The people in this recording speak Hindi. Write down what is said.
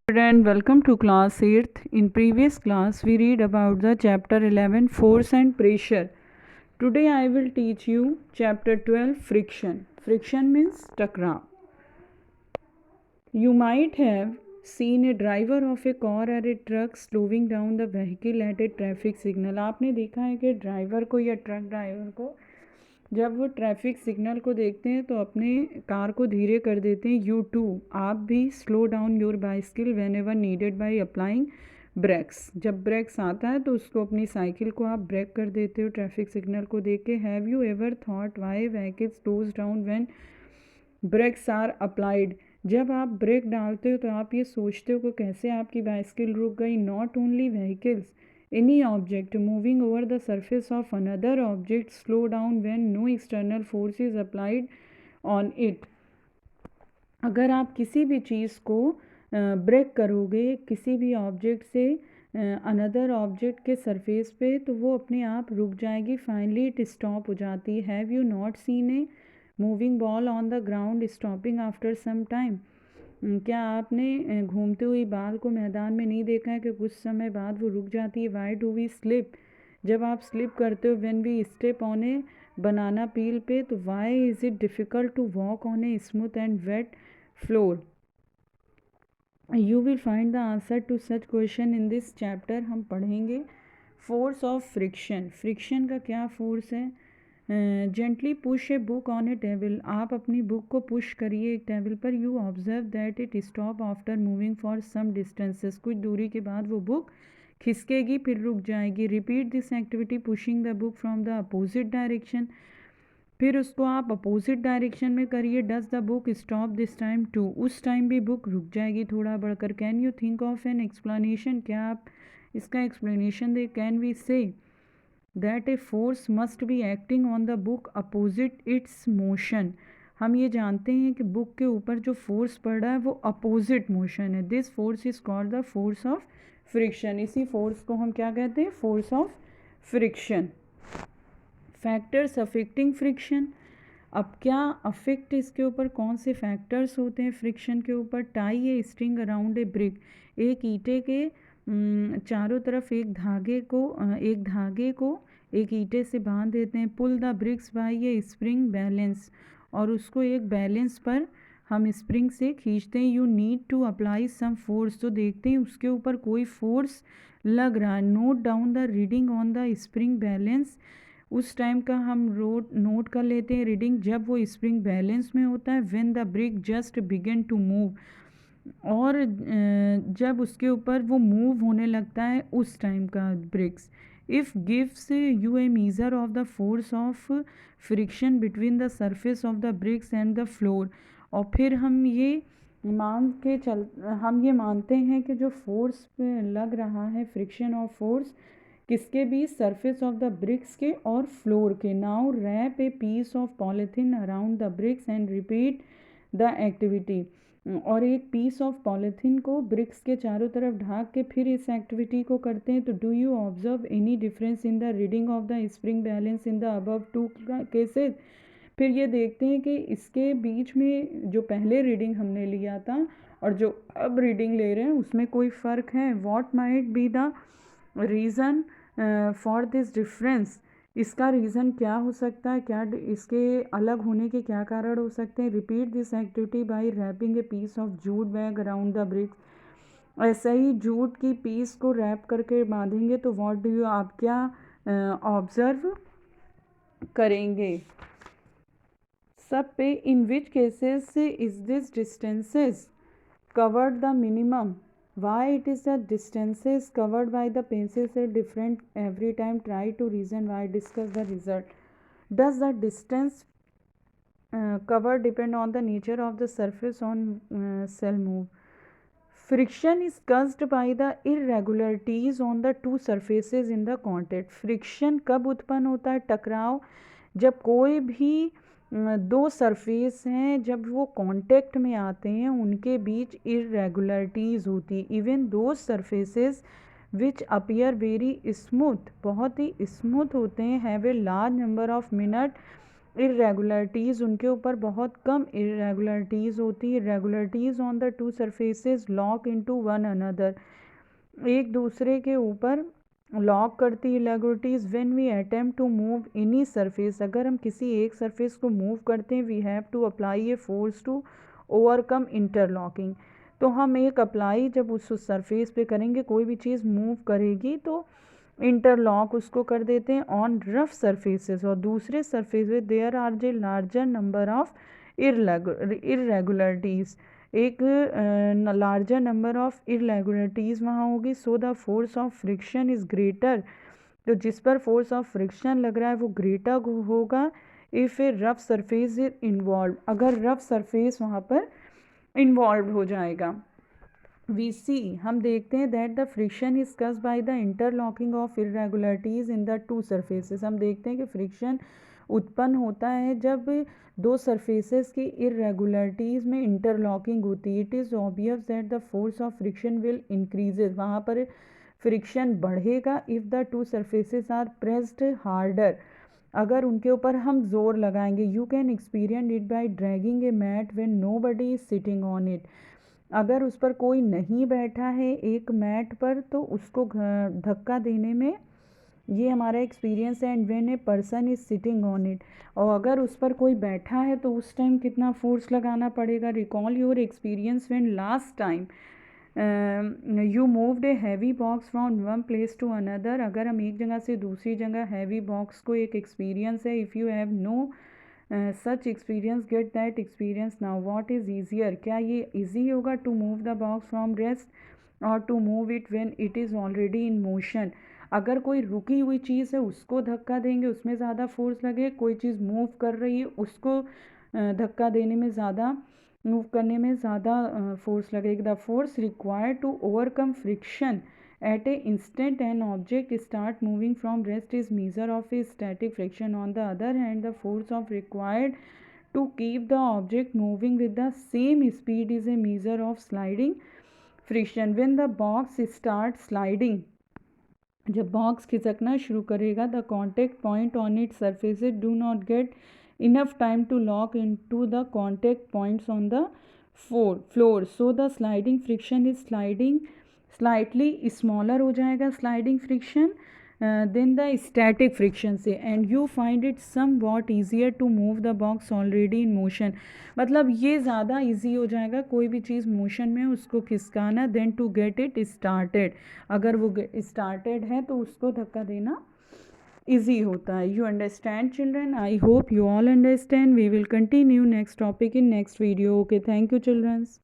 And welcome to class 8th. In previous class we read about the chapter 11 force and pressure. Today I will teach you chapter 12 friction. Friction means टकराव. You might have seen a driver of a car or a truck slowing down the vehicle at a traffic signal. आपने देखा है कि ड्राइवर को या ट्रक ड्राइवर को जब वो ट्रैफिक सिग्नल को देखते हैं तो अपने कार को धीरे कर देते हैं. यू टू आप भी slow down your bicycle whenever needed by applying brakes. जब ब्रेक्स आता है तो उसको अपनी साइकिल को आप ब्रेक कर देते हो ट्रैफिक सिग्नल को देख के. Have you ever thought why vehicle slows down when brakes are applied. जब आप ब्रेक डालते हो तो आप ये सोचते हो कि कैसे आपकी बाइसिकल रुक गई. Not only vehicles, any object moving over the surface of another object slow down when no external force is applied on it. अगर आप किसी भी चीज़ को ब्रेक करोगे किसी भी ऑब्जेक्ट से अनदर ऑब्जेक्ट के सरफेस पे तो वो अपने आप रुक जाएगी. फाइनली इट स्टॉप हो जाती है. Have you not seen a moving ball on the ground stopping after some time. क्या आपने घूमते हुए बाल को मैदान में नहीं देखा है कि कुछ समय बाद वो रुक जाती है. Why do we slip. जब आप स्लिप करते हो when we step on a banana peel पे तो why is it difficult to walk on a smooth and wet floor. You will find the answer to such question in this chapter. हम पढ़ेंगे फोर्स ऑफ फ्रिक्शन. फ्रिक्शन का क्या फोर्स है. Gently push a book on a table. आप अपनी बुक को पुश करिए एक टेबल पर. You observe that it stop after moving for some distances. कुछ दूरी के बाद वो बुक खिसकेगी फिर रुक जाएगी. Repeat this activity pushing the book from the opposite direction. फिर उसको आप अपोजिट डायरेक्शन में करिए. Does the book stop this time too. उस टाइम भी बुक रुक जाएगी थोड़ा बढ़कर. Can you think of an explanation. क्या आप इसका एक्सप्लेनेशन दे. Can we say that a force must be acting on the book opposite its motion. हम ये जानते हैं कि बुक के ऊपर जो फोर्स पड़ रहा है वो अपोजिट मोशन है. This force is called the force of friction. इसी फोर्स को हम क्या कहते हैं. Force of friction. Factors affecting friction. अब क्या अफेक्ट इसके ऊपर कौन से फैक्टर्स होते हैं फ्रिक्शन के ऊपर. Tie a string around a brick. एक ईंटे के चारों तरफ एक धागे को एक ईंटे से बांध देते हैं. Pull the bricks by a spring balance. और उसको एक बैलेंस पर हम स्प्रिंग से खींचते हैं. You need to apply some force. तो देखते हैं उसके ऊपर कोई फोर्स लग रहा है. Note down the reading on the spring balance. उस टाइम का हम नोट कर लेते हैं रीडिंग जब वो स्प्रिंग बैलेंस में होता है. When the brick just begin to move. और जब उसके ऊपर वो मूव होने लगता है उस टाइम का bricks. If gives you a measure of the force of friction between the surface of the bricks and the floor. और फिर हम ये मानते हैं कि जो फोर्स पे लग रहा है फ्रिक्शन ऑफ फोर्स किसके बीच. सरफेस ऑफ द ब्रिक्स के और फ्लोर के. Now wrap a piece of polythene around the bricks and repeat the activity. और एक पीस ऑफ पॉलीथीन को ब्रिक्स के चारों तरफ ढाक के फिर इस एक्टिविटी को करते हैं. तो do you observe any difference in the reading of the spring balance in the above two cases. फिर ये देखते हैं कि इसके बीच में जो पहले रीडिंग हमने लिया था और जो अब रीडिंग ले रहे हैं उसमें कोई फ़र्क है. What might be the reason for this difference. इसका रीज़न क्या हो सकता है. क्या इसके अलग होने के क्या कारण हो सकते हैं. Repeat this activity by wrapping a piece of jute bag around the bricks. ऐसा ही जूट की पीस को रैप करके बांधेंगे तो व्हाट डू यू आप क्या ऑब्जर्व करेंगे. सब पे in which cases is this distances covered the minimum. Why it is the distances covered by the pencils are different every time. Try to reason why. Discuss the result. Does the distance covered depend on the nature of the surface on cell move. Friction is caused by the irregularities on the two surfaces in the contact. Friction कब उत्पन्न होता है. टकराव जब कोई भी दो सरफेस हैं जब वो कांटेक्ट में आते हैं उनके बीच इरेगुलरिटीज़ होती. Even those surfaces which appear very smooth बहुत ही स्मूथ होते हैं. Have a large number of minute irregularities उनके ऊपर बहुत कम इरेगुलरिटीज़ होती है। Irregularities on the two surfaces lock into one another, एक दूसरे के ऊपर लॉक करती है irregularities. When we attempt to move any surface, अगर हम किसी एक सरफेस को मूव करते हैं, we have to apply A force to overcome interlocking. तो हम एक अप्लाई जब उस सरफेस पे करेंगे, कोई भी चीज़ मूव करेगी तो इंटरलॉक उसको कर देते हैं ऑन रफ सरफेसेस। और दूसरे सरफेस पे देयर आर जे लार्जर नंबर ऑफ इरेगुलरिटीज़, एक लार्जर नंबर ऑफ इरेगुलरिटीज़ वहाँ होगी। So the force of friction is greater, तो जिस पर फोर्स ऑफ फ्रिक्शन लग रहा है वो ग्रेटर होगा if A rough surface is involve, अगर रफ सरफेस वहाँ पर इन्वॉल्व हो जाएगा। वी सी, हम देखते हैं that the friction is caused by the interlocking of irregularities in the two surfaces, हम देखते हैं कि फ्रिक्शन उत्पन्न होता है जब दो सरफेसेस की इरेगुलरिटीज़ में इंटरलॉकिंग होती है। It is obvious that the force of friction will increases, वहाँ पर फ्रिक्शन बढ़ेगा if the two surfaces are pressed harder, अगर उनके ऊपर हम जोर लगाएंगे। You can experience it by dragging a mat when nobody is sitting on it, अगर उस पर कोई नहीं बैठा है एक मैट पर तो उसको धक्का देने में, ये हमारा एक्सपीरियंस है। And when a person is sitting on it, और अगर उस पर कोई बैठा है तो उस टाइम कितना फोर्स लगाना पड़ेगा। Recall your experience when last time you moved a heavy box from one place to another, अगर हम एक जगह से दूसरी जगह हैवी बॉक्स को, एक एक्सपीरियंस है। If you have no such experience get that experience now, what is easier, क्या ये ईजी होगा to move the box from rest or to move it when it is already in motion. अगर कोई रुकी हुई चीज़ है उसको धक्का देंगे उसमें ज़्यादा फोर्स लगे, कोई चीज़ मूव कर रही है उसको धक्का देने में ज़्यादा, मूव करने में ज़्यादा फोर्स लगेगा। The force required to overcome friction at a instant an object start moving from rest is measure of a static friction. On the other hand, the force of required to keep the object moving with the same speed is a measure of sliding friction. When the box starts sliding, जब बॉक्स खिसकना शुरू करेगा, the contact point on it surfaces do not get enough time to lock into the contact points on the floor, so the sliding friction is slightly smaller हो जाएगा sliding friction than the static friction से, and you find it somewhat easier to move the box already in motion, मतलब ये ज़्यादा ईजी हो जाएगा कोई भी चीज़ मोशन में उसको खिसकाना than to get it started, अगर वो स्टार्टेड है तो उसको धक्का देना ईजी होता है। You understand children, I hope you all understand. We will continue next topic in next video. Okay, thank you children's.